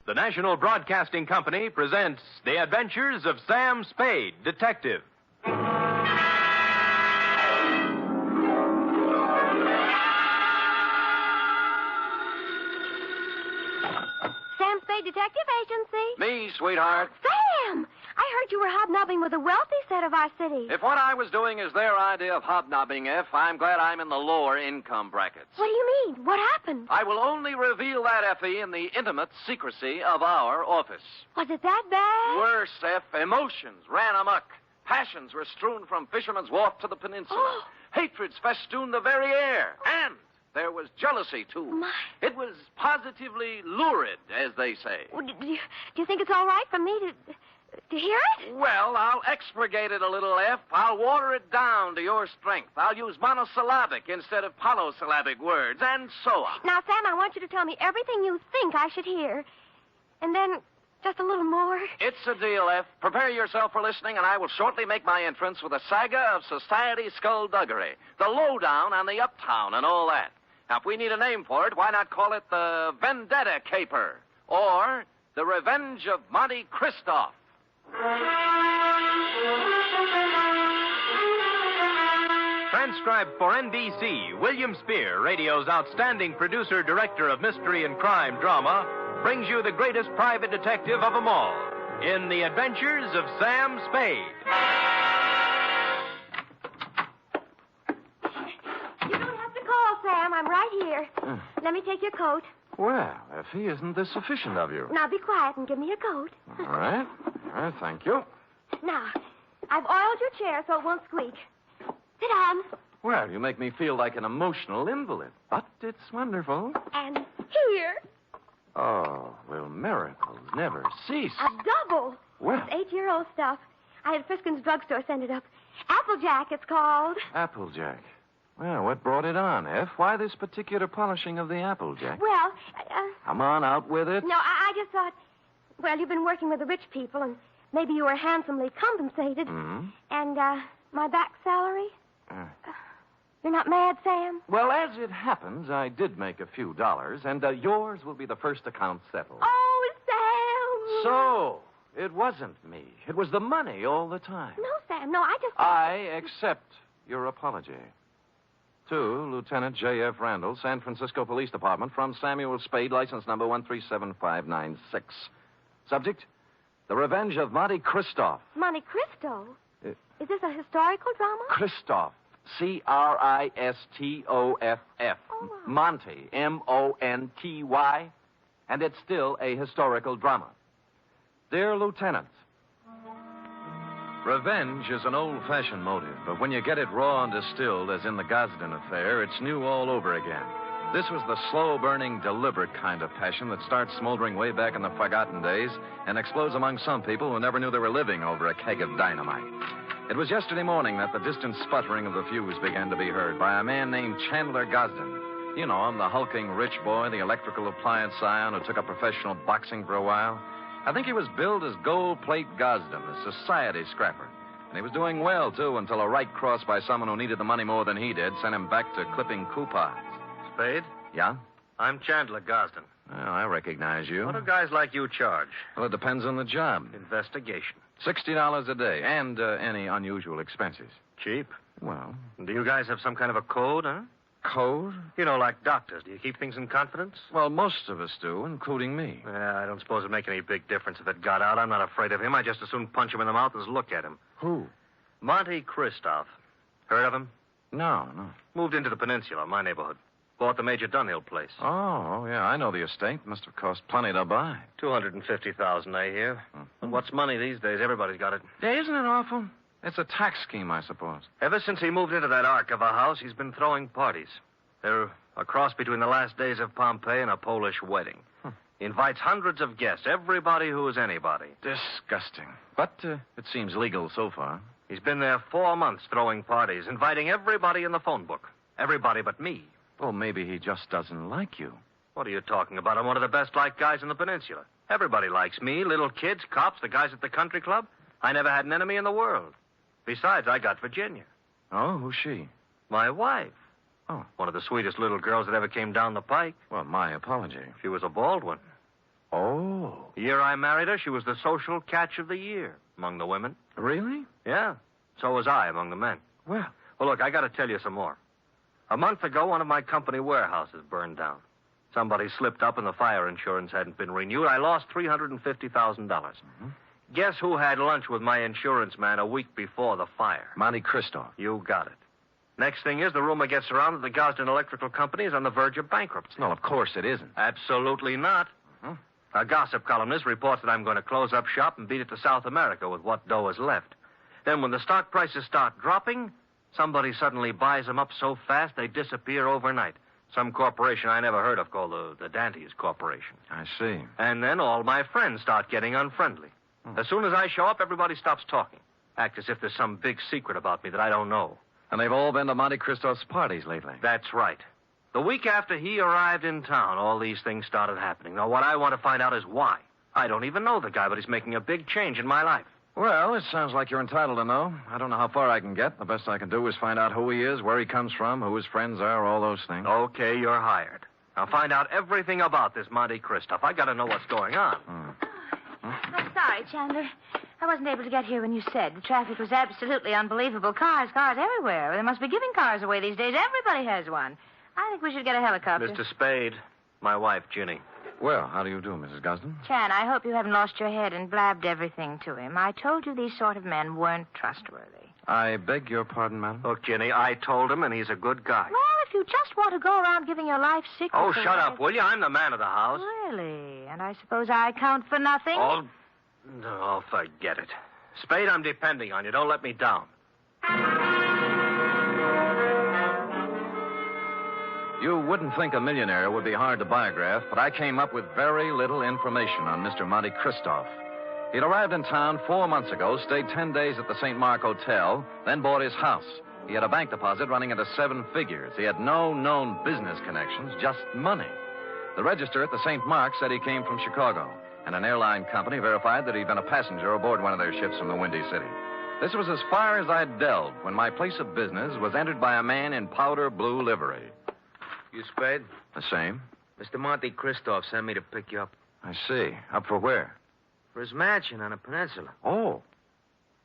the National Broadcasting Company presents The Adventures of Sam Spade, Detective. Sam Spade Detective Agency? Me, sweetheart. Sam! I heard you were hobnobbing with the wealthy set of our city. If what I was doing is their idea of hobnobbing, I'm glad I'm in the lower income brackets. What do you mean? What happened? I will only reveal that, Effie, in the intimate secrecy of our office. Was it that bad? Worse, Eff, emotions ran amok. Passions were strewn from Fisherman's Wharf to the peninsula. Oh. Hatreds festooned the very air. And there was jealousy, too. My. It was positively lurid, as they say. Well, do you think it's all right for me to hear it? Well, I'll expurgate it a little, F. I'll water it down to your strength. I'll use monosyllabic instead of polysyllabic words, and so on. Now, Sam, I want you to tell me everything you think I should hear. And then just a little more. It's a deal, F. Prepare yourself for listening, and I will shortly make my entrance with a saga of society skullduggery, the lowdown on the uptown and all that. Now, if we need a name for it, why not call it the Vendetta Caper or the Revenge of Monte Cristo? Transcribed for NBC, William Spier, radio's outstanding producer, director of mystery and crime drama, brings you the greatest private detective of them all in The Adventures of Sam Spade. You don't have to call, Sam. I'm right here. Let me take your coat. Well, Effie, isn't this sufficient of you? Now, be quiet and give me your coat. All right. Thank you. Now, I've oiled your chair so it won't squeak. Sit down. Well, you make me feel like an emotional invalid, but it's wonderful. And here, Oh, will miracles never cease? a double. Well. It's 8-year-old stuff. I had Friskin's drugstore send it up. Applejack, it's called. Applejack. Well, what brought it on, F? Why this particular polishing of the Applejack? Well, Come on, out with it. no, I just thought, well, you've been working with the rich people, and maybe you were handsomely compensated. Hmm? And, my back salary? You're not mad, Sam? Well, as it happens, I did make a few dollars, and yours will be the first account settled. Oh, Sam! So, it wasn't me. It was the money all the time. No, Sam, no, I just... I accept your apology. To Lieutenant J.F. Randall, San Francisco Police Department, from Samuel Spade, license number 137596. Subject, The Revenge of Monte Cristo. Monte Cristo? Is this a historical drama? Christoph. Cristoff. Oh. Monty. Monty. And it's still a historical drama. Dear Lieutenant, revenge is an old-fashioned motive, but when you get it raw and distilled, as in the Gosden affair, it's new all over again. This was the slow-burning, deliberate kind of passion that starts smoldering way back in the forgotten days and explodes among some people who never knew they were living over a keg of dynamite. It was yesterday morning that the distant sputtering of the fuse began to be heard by a man named Chandler Gosden. You know him, the hulking rich boy, the electrical appliance scion who took up professional boxing for a while. I think he was billed as Gold Plate Gosden, a society scrapper. And he was doing well, too, until a right cross by someone who needed the money more than he did sent him back to clipping coupons. Spade? Yeah? I'm Chandler Gosden. Well, I recognize you. What do guys like you charge? Well, it depends on the job. Investigation. $60 a day, and any unusual expenses. Cheap. Well, Do you guys have some kind of a code, huh? code? You know, like doctors. Do you keep things in confidence? Well, most of us do, including me. I don't suppose it'd make any big difference if it got out. I'm not afraid of him. I just as soon punch him in the mouth as look at him. Who? Monte Cristo. Heard of him? No. Moved into the peninsula, my neighborhood. Bought the Major Dunhill place. Oh, yeah, I know the estate. Must have cost plenty to buy. $250,000, I hear. And what's money these days? Everybody's got it. Yeah, isn't it awful? It's a tax scheme, I suppose. Ever since he moved into that ark of a house, he's been throwing parties. They're a cross between the last days of Pompeii and a Polish wedding. He invites hundreds of guests, everybody who is anybody. Disgusting. But it seems legal so far. He's been there 4 months throwing parties, inviting everybody in the phone book. Everybody but me. Well, maybe he just doesn't like you. What are you talking about? I'm one of the best-liked guys in the peninsula. Everybody likes me, little kids, cops, the guys at the country club. I never had an enemy in the world. Besides, I got Virginia. Oh, who's she? My wife. Oh. One of the sweetest little girls that ever came down the pike. Well, my apology. She was a bald one. Oh. year I married her, she was the social catch of the year among the women. Really? Yeah. So was I among the men. Well, Look, I got to tell you some more. A month ago, one of my company warehouses burned down. Somebody slipped up and the fire insurance hadn't been renewed. I lost $350,000. Guess who had lunch with my insurance man a week before the fire? Monte Cristo. You got it. Next thing is, the rumor gets around that the Gosden Electrical Company is on the verge of bankruptcy. No, of course it isn't. Absolutely not. A gossip columnist reports that I'm going to close up shop and beat it to South America with what dough is left. Then when the stock prices start dropping, somebody suddenly buys them up so fast they disappear overnight. Some corporation I never heard of called the Dantes Corporation. I see. And then all my friends start getting unfriendly. As soon as I show up, everybody stops talking. Act as if there's some big secret about me that I don't know. And they've all been to Monte Cristo's parties lately. That's right. The week after he arrived in town, all these things started happening. Now, what I want to find out is why. I don't even know the guy, but he's making a big change in my life. Well, it sounds like you're entitled to know. I don't know how far I can get. The best I can do is find out who he is, where he comes from, who his friends are, all those things. Okay, you're hired. Now, find out everything about this Monte Cristo. I got to know what's going on. I'm sorry, Chandler. I wasn't able to get here when you said. The traffic was absolutely unbelievable. Cars everywhere. They must be giving cars away these days. Everybody has one. I think we should get a helicopter. Mr. Spade, my wife, Ginny. Well, how do you do, Mrs. Gosden? Chan, I hope you haven't lost your head and blabbed everything to him. I told you these sort of men weren't trustworthy. I beg your pardon, madam? Look, Ginny, I told him, and he's a good guy. Well, if you just want to go around giving your life secrets... Oh, shut up, will you? I'm the man of the house. Really? And I suppose I count for nothing? Oh, no, forget it. Spade, I'm depending on you. Don't let me down. You wouldn't think a millionaire would be hard to biograph, but I came up with very little information on Mr. Monte Cristo. He'd arrived in town 4 months ago, stayed 10 days at the St. Mark Hotel, then bought his house. He had a bank deposit running into 7 figures. He had no known business connections, just money. The register at the St. Mark said he came from Chicago, and an airline company verified that he'd been a passenger aboard one of their ships from the Windy City. This was as far as I'd delved when my place of business was entered by a man in powder blue livery. You Spade? The same. Mr. Monte Cristo sent me to pick you up. I see. Up for where? For his mansion on the peninsula. Oh.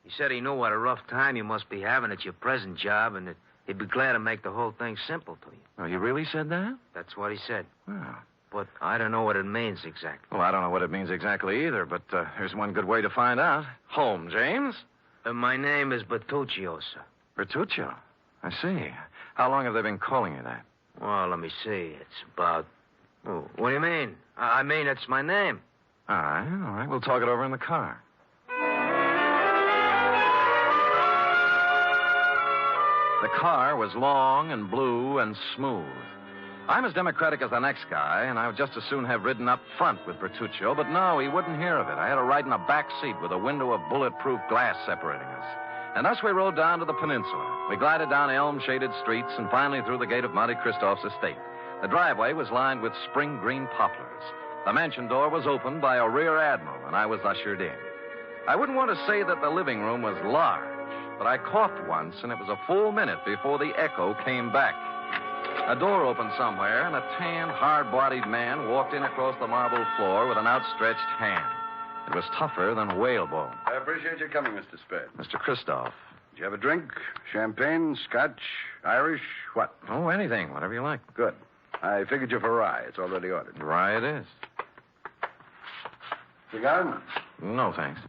He said he knew what a rough time you must be having at your present job and that he'd be glad to make the whole thing simple to you. Oh, he really said that? That's what he said. Oh. But I don't know what it means exactly. Well, I don't know what it means exactly either, but there's one good way to find out. Home, James? My name is Bertuccio, sir. Bertuccio? I see. How long have they been calling you that? Well, let me see. It's about... Oh, what do you mean? I mean, it's my name. All right. We'll talk it over in the car. The car was long and blue and smooth. I'm as democratic as the next guy, and I would just as soon have ridden up front with Bertuccio, but no, he wouldn't hear of it. I had to ride in a back seat with a window of bulletproof glass separating us. And thus we rode down to the peninsula. We glided down elm-shaded streets and finally through the gate of Monte Cristo's estate. The driveway was lined with spring green poplars. The mansion door was opened by a rear admiral, and I was ushered in. I wouldn't want to say that the living room was large, but I coughed once, and it was a full minute before the echo came back. A door opened somewhere, and a tan, hard-bodied man walked in across the marble floor with an outstretched hand. It was tougher than whalebone. I appreciate your coming, Mr. Spade. Mr. Christoph. Did you have a drink? Champagne, Scotch, Irish, what? Oh, anything, whatever you like. Good. I figured you for rye. It's already ordered. Rye it is. Cigar? No, thanks.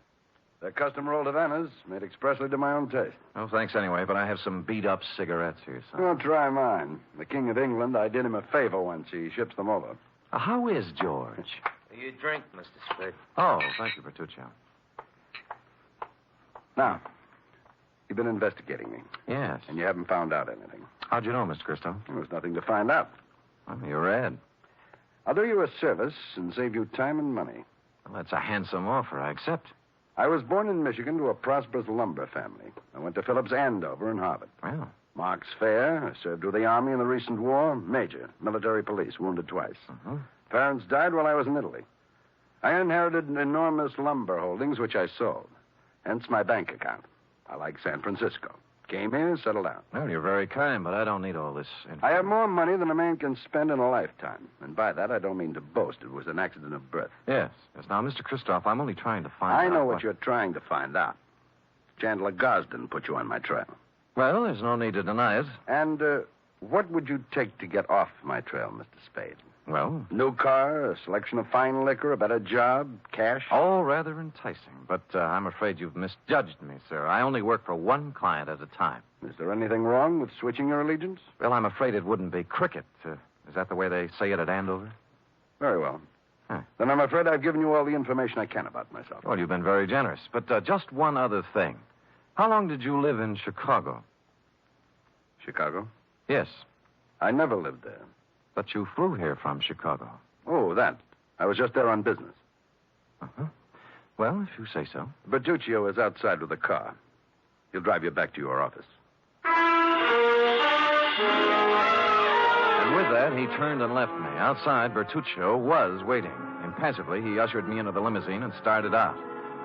They're custom rolled Havanas, made expressly to my own taste. Oh, thanks anyway, but I have some beat-up cigarettes here, son. Oh, try mine. The King of England, I did him a favor once. He ships them over. How is George? You drink, Mr. Spade. Oh, thank you, Bertuccio. Now, you've been investigating me. Yes. And you haven't found out anything. How'd you know, Mr. Cristo? There was nothing to find out. Well, you read. I'll do you a service and save you time and money. Well, that's a handsome offer. I accept. I was born in Michigan to a prosperous lumber family. I went to Phillips Andover and Harvard. Well. Mark's fair. I served with the Army in the recent war. Major. Military police. Wounded twice. Uh-huh. Parents died while I was in Italy. I inherited enormous lumber holdings, which I sold. Hence my bank account. I like San Francisco. Came here, settled down. Well, you're very kind, but I don't need all this I have more money than a man can spend in a lifetime. And by that, I don't mean to boast. It was an accident of birth. Yes. Now, Mr. Christoph, I'm only trying to find out. I know what you're trying to find out. Chandler Gosden put you on my trail. Well, there's no need to deny it. And what would you take to get off my trail, Mr. Spade? Well? New car, a selection of fine liquor, a better job, cash? All rather enticing, but I'm afraid you've misjudged me, sir. I only work for one client at a time. Is there anything wrong with switching your allegiance? Well, I'm afraid it wouldn't be cricket. Is that the way they say it at Andover? Very well. Huh. Then I'm afraid I've given you all the information I can about myself. Well, you've been very generous. But just one other thing. How long did you live in Chicago? Chicago? Yes. I never lived there. But you flew here from Chicago. Oh, that. I was just there on business. Uh-huh. Well, if you say so. Bertuccio is outside with a car. He'll drive you back to your office. And with that, he turned and left me. Outside, Bertuccio was waiting. Impassively, he ushered me into the limousine and started out.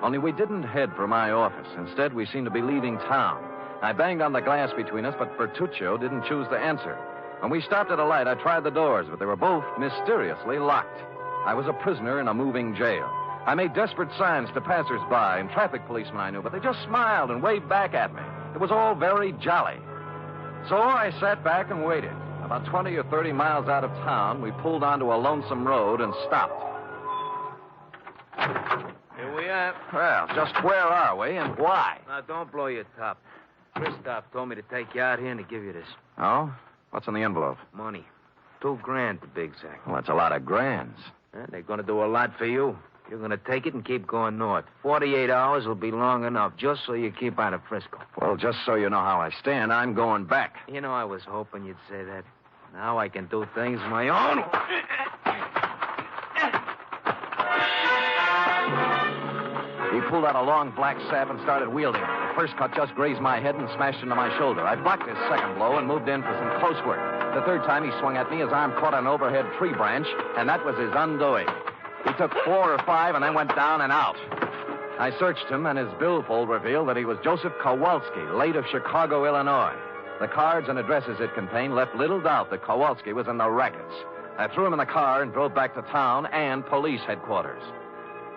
Only we didn't head for my office. Instead, we seemed to be leaving town. I banged on the glass between us, but Bertuccio didn't choose to answer. When we stopped at a light, I tried the doors, but they were both mysteriously locked. I was a prisoner in a moving jail. I made desperate signs to passers-by and traffic policemen I knew, but they just smiled and waved back at me. It was all very jolly. So I sat back and waited. About 20 or 30 miles out of town, we pulled onto a lonesome road and stopped. Here we are. Well, just where are we and why? Now, don't blow your top. Christoph told me to take you out here and to give you this. Oh? What's in the envelope? Money. $2,000 to be exact. Well, that's a lot of grands. They're going to do a lot for you. You're going to take it and keep going north. 48 hours will be long enough, just so you keep out of Frisco. Well, just so you know how I stand, I'm going back. You know, I was hoping you'd say that. Now I can do things my own. He pulled out a long black sap and started wielding it. The first cut just grazed my head and smashed into my shoulder. I blocked his second blow and moved in for some close work. The third time he swung at me, his arm caught an overhead tree branch, and that was his undoing. He took 4 or 5 and then went down and out. I searched him, and his billfold revealed that he was Joseph Kowalski, late of Chicago, Illinois. The cards and addresses it contained left little doubt that Kowalski was in the rackets. I threw him in the car and drove back to town and police headquarters.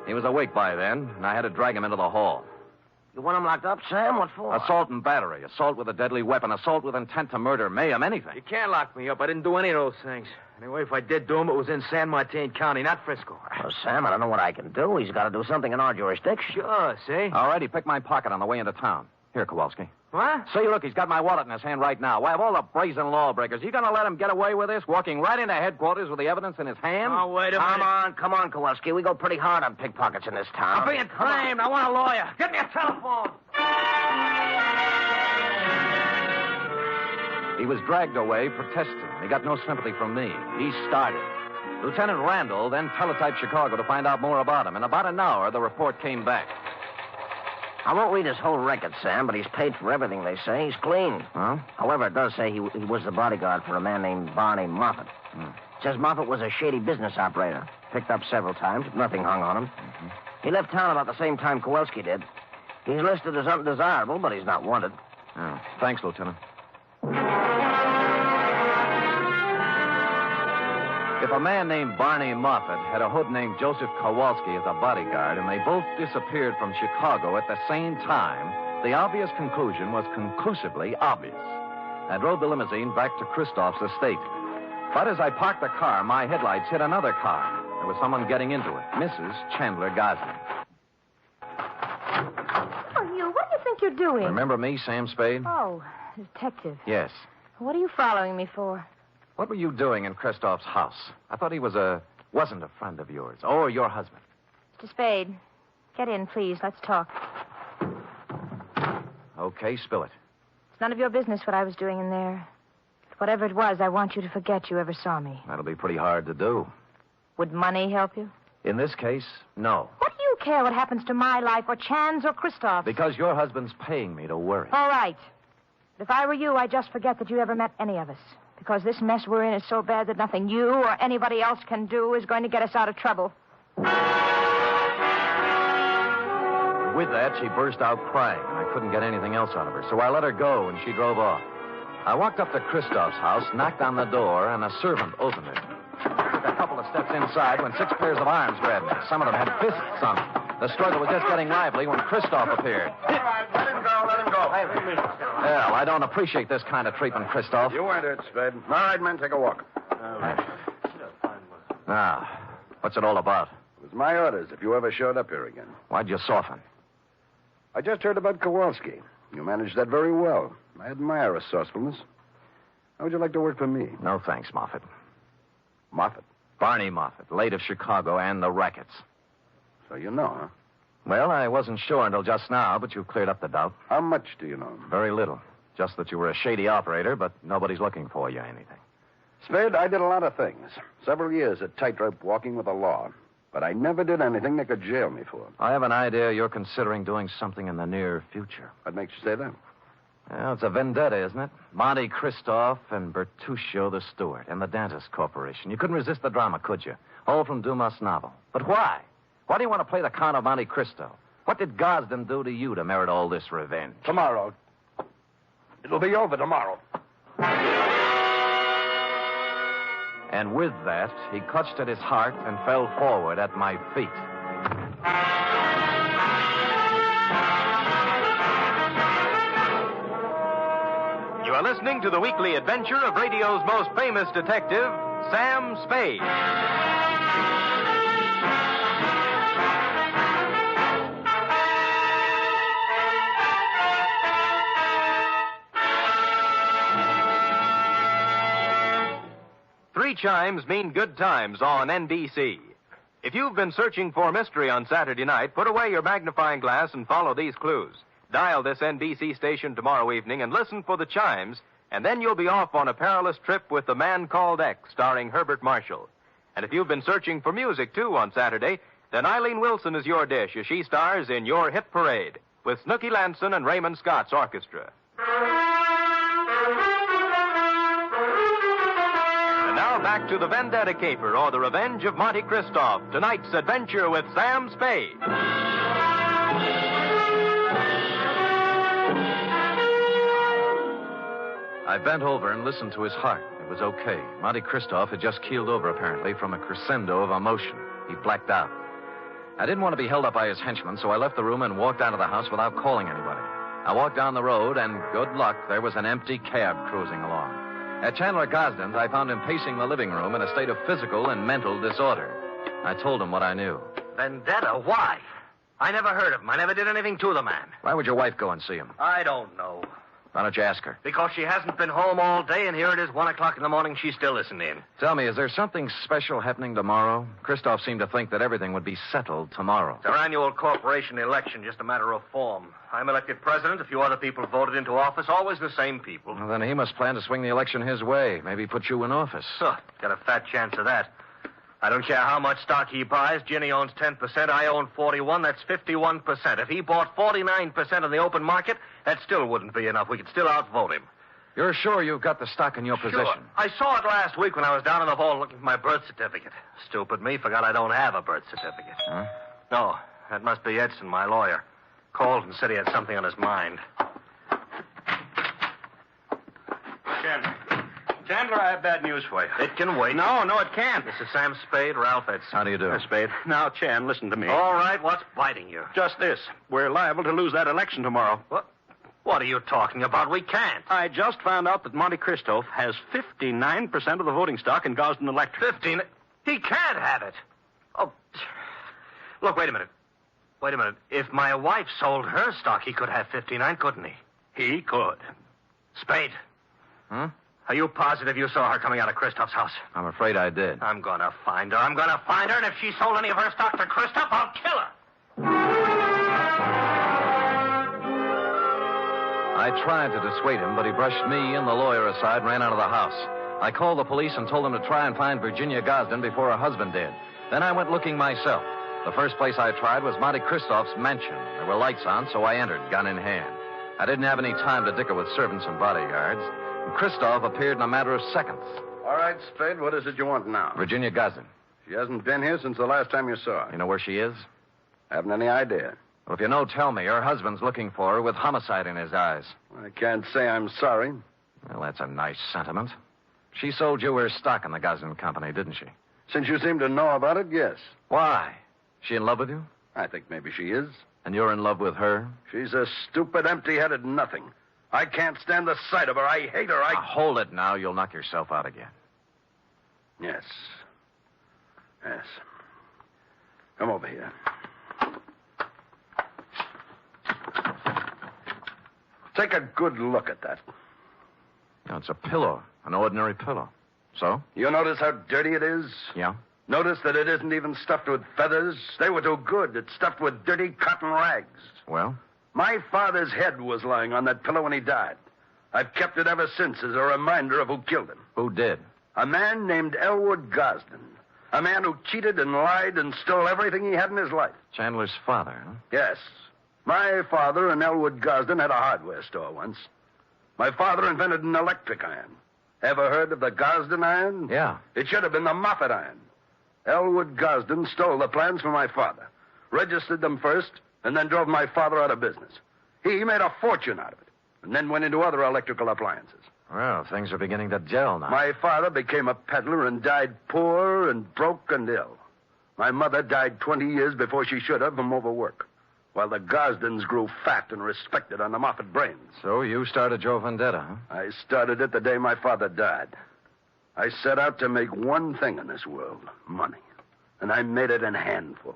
He was awake by then, and I had to drag him into the hall. You want him locked up, Sam? What for? Assault and battery, assault with a deadly weapon, assault with intent to murder, mayhem, anything. You can't lock me up. I didn't do any of those things. Anyway, if I did do them, it was in San Martin County, not Frisco. Well, Sam, I don't know what I can do. He's got to do something in our jurisdiction. Sure, see? All right, he picked my pocket on the way into town. Here, Kowalski. What? See, look, he's got my wallet in his hand right now. Why, of all the brazen lawbreakers, you going to let him get away with this, walking right into headquarters with the evidence in his hand? Oh, wait a minute. Come on, Kowalski. We go pretty hard on pickpockets in this town. I'm being framed. I want a lawyer. Get me a telephone. He was dragged away, protesting. He got no sympathy from me. He started. Lieutenant Randall then teletyped Chicago to find out more about him. In about an hour, the report came back. I won't read his whole record, Sam, but he's paid for everything, they say. He's clean. Huh? However, it does say he was the bodyguard for a man named Barney Moffat. Says Moffat was a shady business operator. Picked up several times. Nothing hung on him. He left town about the same time Kowalski did. He's listed as undesirable, but he's not wanted. Oh, thanks, Lieutenant. If a man named Barney Moffat had a hood named Joseph Kowalski as a bodyguard, and they both disappeared from Chicago at the same time, the obvious conclusion was conclusively obvious. I drove the limousine back to Christoph's estate. But as I parked the car, my headlights hit another car. There was someone getting into it, Mrs. Chandler Gosden. Oh, you, what do you think you're doing? Remember me, Sam Spade? Oh, detective. Yes. What are you following me for? What were you doing in Christoph's house? I thought he wasn't a friend of yours, or your husband. Mr. Spade, get in, please. Let's talk. Okay, spill it. It's none of your business what I was doing in there. But whatever it was, I want you to forget you ever saw me. That'll be pretty hard to do. Would money help you? In this case, no. What do you care what happens to my life or Chan's or Christoph's? Because your husband's paying me to worry. All right. But if I were you, I'd just forget that you ever met any of us. Because this mess we're in is so bad that nothing you or anybody else can do is going to get us out of trouble. with that, she burst out crying, and I couldn't get anything else out of her, so I let her go, and she drove off. I walked up to Christoph's house, knocked on the door, and a servant opened it. Took a couple of steps inside when 6 pairs of arms grabbed me. Some of them had fists on them. The struggle was just getting lively when Christoph appeared. All right, let him go, let him go. Well, I don't appreciate this kind of treatment, Christoph. You weren't hurt, Spade. All right, men, take a walk. Now, what's it all about? It was my orders if you ever showed up here again. Why'd you soften? I just heard about Kowalski. You managed that very well. I admire resourcefulness. How would you like to work for me? No thanks, Moffat. Moffat. Barney Moffat, late of Chicago and the rackets. So you know, huh? Well, I wasn't sure until just now, but you've cleared up the doubt. How much do you know? Very little. Just that you were a shady operator, but nobody's looking for you or anything. Spade, I did a lot of things. Several years at tightrope walking with the law. But I never did anything they could jail me for. I have an idea you're considering doing something in the near future. What makes you say that? Well, it's a vendetta, isn't it? Monte Christoph and Bertuccio the Steward and the Dentist Corporation. You couldn't resist the drama, could you? All from Dumas' novel. But why? Why do you want to play the Count of Monte Cristo? What did Gosden do to you to merit all this revenge? Tomorrow. It'll be over tomorrow. And with that, he clutched at his heart and fell forward at my feet. You are listening to the weekly adventure of radio's most famous detective, Sam Spade. Three chimes mean good times on NBC. If you've been searching for mystery on Saturday night, put away your magnifying glass and follow these clues. Dial this NBC station tomorrow evening and listen for the chimes, and then you'll be off on a perilous trip with The Man Called X, starring Herbert Marshall. And if you've been searching for music, too, on Saturday, then Eileen Wilson is your dish as she stars in Your Hit Parade with Snooky Lanson and Raymond Scott's orchestra. And now back to the Vendetta Caper, or The Revenge of Monte Christoph, tonight's adventure with Sam Spade. I bent over and listened to his heart. It was okay. Monte Christoph had just keeled over, apparently, from a crescendo of emotion. He blacked out. I didn't want to be held up by his henchmen, so I left the room and walked out of the house without calling anybody. I walked down the road, and good luck, there was an empty cab cruising along. At Chandler Gosden's, I found him pacing the living room in a state of physical and mental disorder. I told him what I knew. Vendetta? Why? I never heard of him. I never did anything to the man. Why would your wife go and see him? I don't know. Why don't you ask her? Because she hasn't been home all day, and here it is 1 o'clock in the morning. She still isn't in. Tell me, is there something special happening tomorrow? Christoph seemed to think that everything would be settled tomorrow. It's our annual corporation election, just a matter of form. I'm elected president. A few other people voted into office, always the same people. Well, then he must plan to swing the election his way. Maybe put you in office. Huh, got a fat chance of that. I don't care how much stock he buys. Ginny owns 10%. I own 41. That's 51%. If he bought 49% in the open market, that still wouldn't be enough. We could still outvote him. You're sure you've got the stock in your possession? Sure. I saw it last week when I was down in the vault looking for my birth certificate. Stupid me. Forgot I don't have a birth certificate. Huh? No, that must be Edson, my lawyer. Called and said he had something on his mind. Chandler, I have bad news for you. It can wait. No, it can't. This is Sam Spade, Ralph Edson. How do you do? Spade. Now, Chan, listen to me. All right, what's biting you? Just this. We're liable to lose that election tomorrow. What are you talking about? We can't. I just found out that Monte Christoph has 59% of the voting stock in Gosden Electric. 15? He can't have it. Oh, look, wait a minute. If my wife sold her stock, he could have 59, couldn't he? He could. Spade. Huh? Are you positive you saw her coming out of Christoph's house? I'm afraid I did. I'm gonna find her. And if she sold any of her stock to Christoph, I'll kill her. I tried to dissuade him, but he brushed me and the lawyer aside and ran out of the house. I called the police and told them to try and find Virginia Gosden before her husband did. Then I went looking myself. The first place I tried was Monte Christoph's mansion. There were lights on, so I entered, gun in hand. I didn't have any time to dicker with servants and bodyguards. And Christoph appeared in a matter of seconds. All right, Spade, what is it you want now? Virginia Gosden. She hasn't been here since the last time you saw her. You know where she is? Haven't any idea. Well, if you know, tell me. Her husband's looking for her with homicide in his eyes. I can't say I'm sorry. Well, that's a nice sentiment. She sold you her stock in the Gosden Company, didn't she? Since you seem to know about it, yes. Why? She in love with you? I think maybe she is. And you're in love with her? She's a stupid, empty-headed nothing. I can't stand the sight of her. I hate her. Now, hold it now. You'll knock yourself out again. Yes. Yes. Come over here. Take a good look at that. No, it's a pillow. An ordinary pillow. So? You notice how dirty it is? Yeah. Notice that it isn't even stuffed with feathers. They were too good. It's stuffed with dirty cotton rags. Well? My father's head was lying on that pillow when he died. I've kept it ever since as a reminder of who killed him. Who did? A man named Elwood Gosden. A man who cheated and lied and stole everything he had in his life. Chandler's father, huh? Yes. My father and Elwood Gosden had a hardware store once. My father invented an electric iron. Ever heard of the Gosden iron? Yeah. It should have been the Moffat iron. Elwood Gosden stole the plans from my father, registered them first, and then drove my father out of business. He made a fortune out of it, and then went into other electrical appliances. Well, things are beginning to gel now. My father became a peddler and died poor and broke and ill. My mother died 20 years before she should have from overwork, while the Gosdens grew fat and respected on the Moffat brains. So you started your vendetta, huh? I started it the day my father died. I set out to make one thing in this world, money. And I made it in handfuls.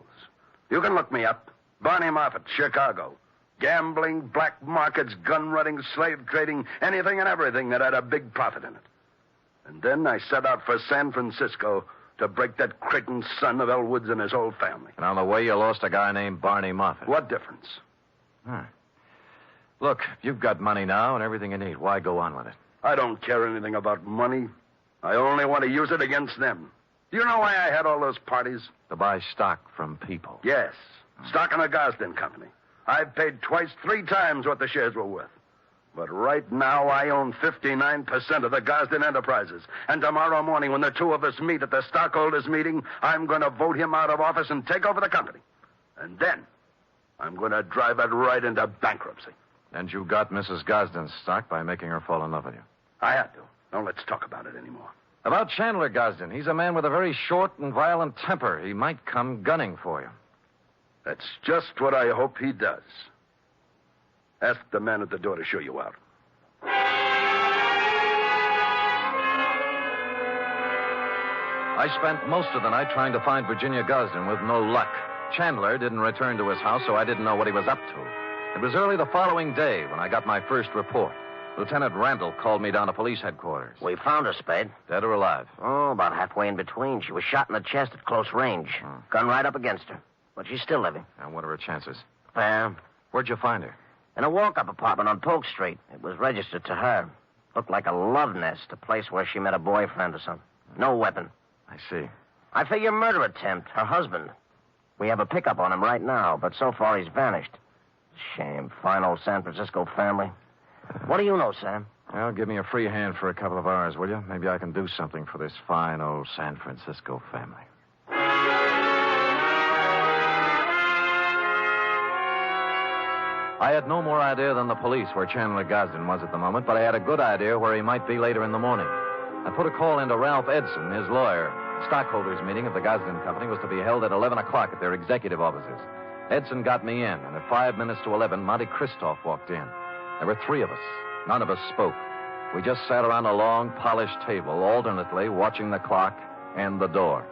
You can look me up. Barney Moffat, Chicago. Gambling, black markets, gun running, slave trading, anything and everything that had a big profit in it. And then I set out for San Francisco to break that Creighton son of Elwood's and his whole family. And on the way, you lost a guy named Barney Moffat. What difference? Huh. Look, you've got money now and everything you need. Why go on with it? I don't care anything about money. I only want to use it against them. Do you know why I had all those parties? To buy stock from people. Yes. Stock in the Gosden Company. I've paid twice, 3 times what the shares were worth. But right now, I own 59% of the Gosden Enterprises. And tomorrow morning, when the two of us meet at the stockholders' meeting, I'm going to vote him out of office and take over the company. And then, I'm going to drive it right into bankruptcy. And you got Mrs. Gosden's stock by making her fall in love with you. I had to. Now, let's talk about it anymore. About Chandler Gosden. He's a man with a very short and violent temper. He might come gunning for you. That's just what I hope he does. Ask the man at the door to show you out. I spent most of the night trying to find Virginia Gosden with no luck. Chandler didn't return to his house, so I didn't know what he was up to. It was early the following day when I got my first report. Lieutenant Randall called me down to police headquarters. We found her, Spade. Dead or alive? Oh, about halfway in between. She was shot in the chest at close range. Gun right up against her. But she's still living. And what are her chances? Fair. Where'd you find her? In a walk-up apartment on Polk Street. It was registered to her. Looked like a love nest, a place where she met a boyfriend or something. No weapon. I see. I figure murder attempt, her husband. We have a pickup on him right now, but so far he's vanished. Shame. Fine old San Francisco family. What do you know, Sam? Well, give me a free hand for a couple of hours, will you? Maybe I can do something for this fine old San Francisco family. I had no more idea than the police where Chandler Gosden was at the moment, but I had a good idea where he might be later in the morning. I put a call into Ralph Edson, his lawyer. The stockholders' meeting of the Gosden Company was to be held at 11 o'clock at their executive offices. Edson got me in, and at 5 minutes to 11, Monte Christoph walked in. There were 3 of us. None of us spoke. We just sat around a long, polished table, alternately watching the clock and the door.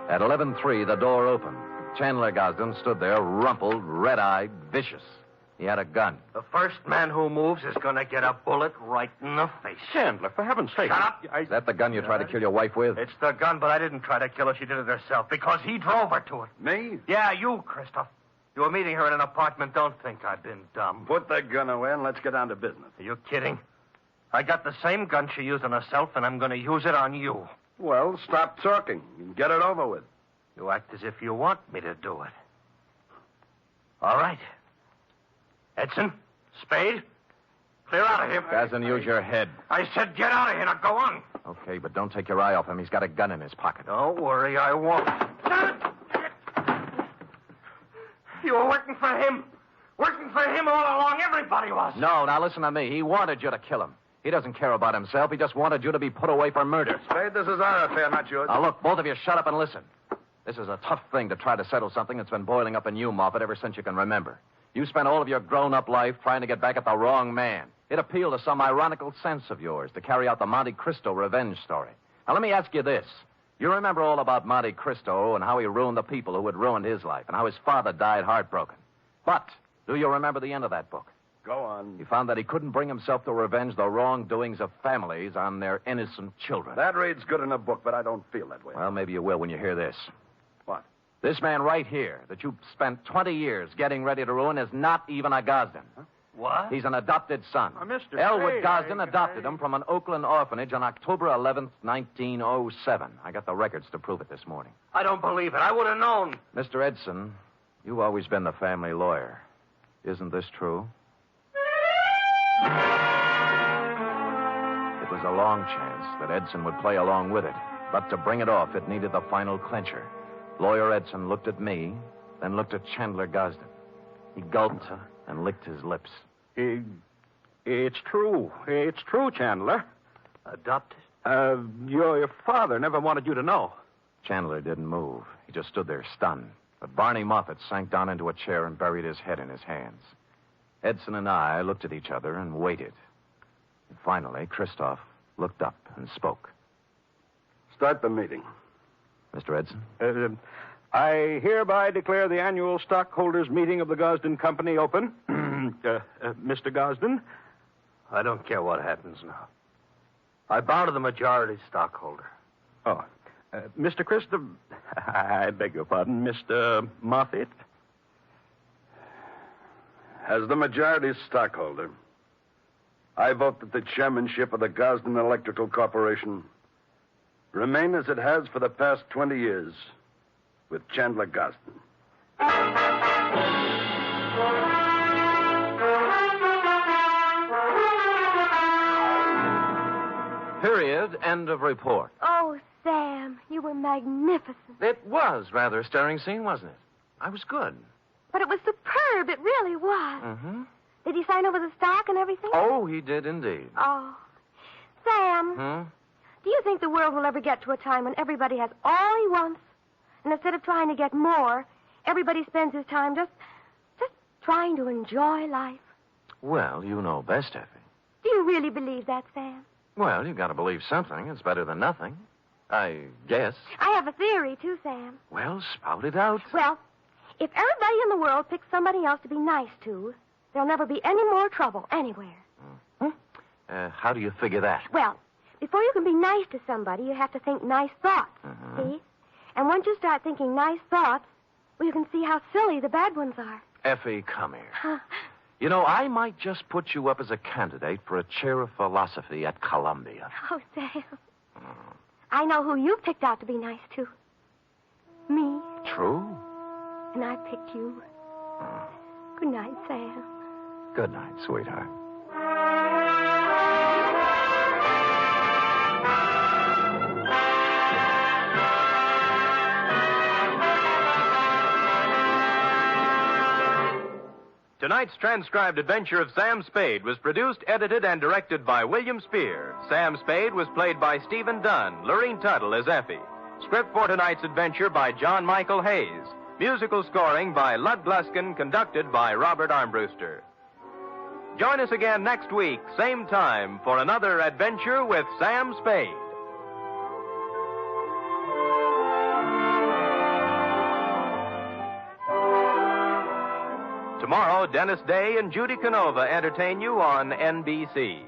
At 11:03, the door opened. Chandler Gosden stood there, rumpled, red-eyed, vicious. He had a gun. The first man who moves is going to get a bullet right in the face. Chandler, for heaven's sake. Shut up. Is that the gun you tried to kill your wife with? It's the gun, but I didn't try to kill her. She did it herself because he drove her to it. Me? Yeah, you, Christoph. You were meeting her in an apartment. Don't think I've been dumb. Put the gun away and let's get down to business. Are you kidding? I got the same gun she used on herself, and I'm going to use it on you. Well, stop talking and get it over with. You act as if you want me to do it. All right. Edson, Spade, clear out of here. Gosden, use your head. I said get out of here. Now go on. Okay, but don't take your eye off him. He's got a gun in his pocket. Don't worry, I won't. You were working for him. Working for him all along, everybody was. No, now listen to me. He wanted you to kill him. He doesn't care about himself. He just wanted you to be put away for murder. Spade, this is our affair, not yours. Now, look, both of you shut up and listen. This is a tough thing to try to settle something that's been boiling up in you, Moffat, ever since you can remember. You spent all of your grown-up life trying to get back at the wrong man. It appealed to some ironical sense of yours to carry out the Monte Cristo revenge story. Now, let me ask you this. You remember all about Monte Cristo and how he ruined the people who had ruined his life and how his father died heartbroken. But do you remember the end of that book? Go on. He found that he couldn't bring himself to revenge the wrongdoings of families on their innocent children. That reads good in a book, but I don't feel that way. Well, maybe you will when you hear this. What? This man right here that you spent 20 years getting ready to ruin is not even a Gosden. Huh? What? He's an adopted son. Mr. Elwood Spade, Gosden adopted him from an Oakland orphanage on October 11th, 1907. I got the records to prove it this morning. I don't believe it. I would have known. Mr. Edson, you've always been the family lawyer. Isn't this true? It was a long chance that Edson would play along with it. But to bring it off, it needed the final clincher. Lawyer Edson looked at me, then looked at Chandler Gosden. He gulped and licked his lips. It's true. It's true, Chandler. Adopted? Your father never wanted you to know. Chandler didn't move. He just stood there stunned. But Barney Moffat sank down into a chair and buried his head in his hands. Edson and I looked at each other and waited. And finally, Christoph looked up and spoke. Start the meeting. Mr. Edson? I hereby declare the annual stockholders' meeting of the Gosden Company open. Mr. Gosden? I don't care what happens now. I bow to the majority stockholder. Oh. Mr. Christopher... I beg your pardon, Mr. Moffat? As the majority stockholder, I vote that the chairmanship of the Gosden Electrical Corporation remain as it has for the past 20 years with Chandler Gosden. Period. End of report. Oh, Sam, you were magnificent. It was rather a stirring scene, wasn't it? I was good. But it was superb. It really was. Mm-hmm. Did he sign over the stock and everything? Oh, he did indeed. Oh. Sam, do you think the world will ever get to a time when everybody has all he wants? And instead of trying to get more, everybody spends his time just trying to enjoy life? Well, you know best, Effie. Do you really believe that, Sam? Well, you've got to believe something. It's better than nothing. I guess. I have a theory, too, Sam. Well, spout it out. Well, if everybody in the world picks somebody else to be nice to, there'll never be any more trouble anywhere. How do you figure that? Well, before you can be nice to somebody, you have to think nice thoughts, see? And once you start thinking nice thoughts, well, you can see how silly the bad ones are. Effie, come here. You know, I might just put you up as a candidate for a chair of philosophy at Columbia. Oh, Sam. I know who you picked out to be nice to. Me. True. And I picked you. Good night, Sam. Good night, sweetheart. Tonight's transcribed adventure of Sam Spade was produced, edited, and directed by William Spier. Sam Spade was played by Stephen Dunne, Lurene Tuttle as Effie. Script for tonight's adventure by John Michael Hayes. Musical scoring by Lud Gluskin, conducted by Robert Armbruster. Join us again next week, same time, for another adventure with Sam Spade. Tomorrow, Dennis Day and Judy Canova entertain you on NBC.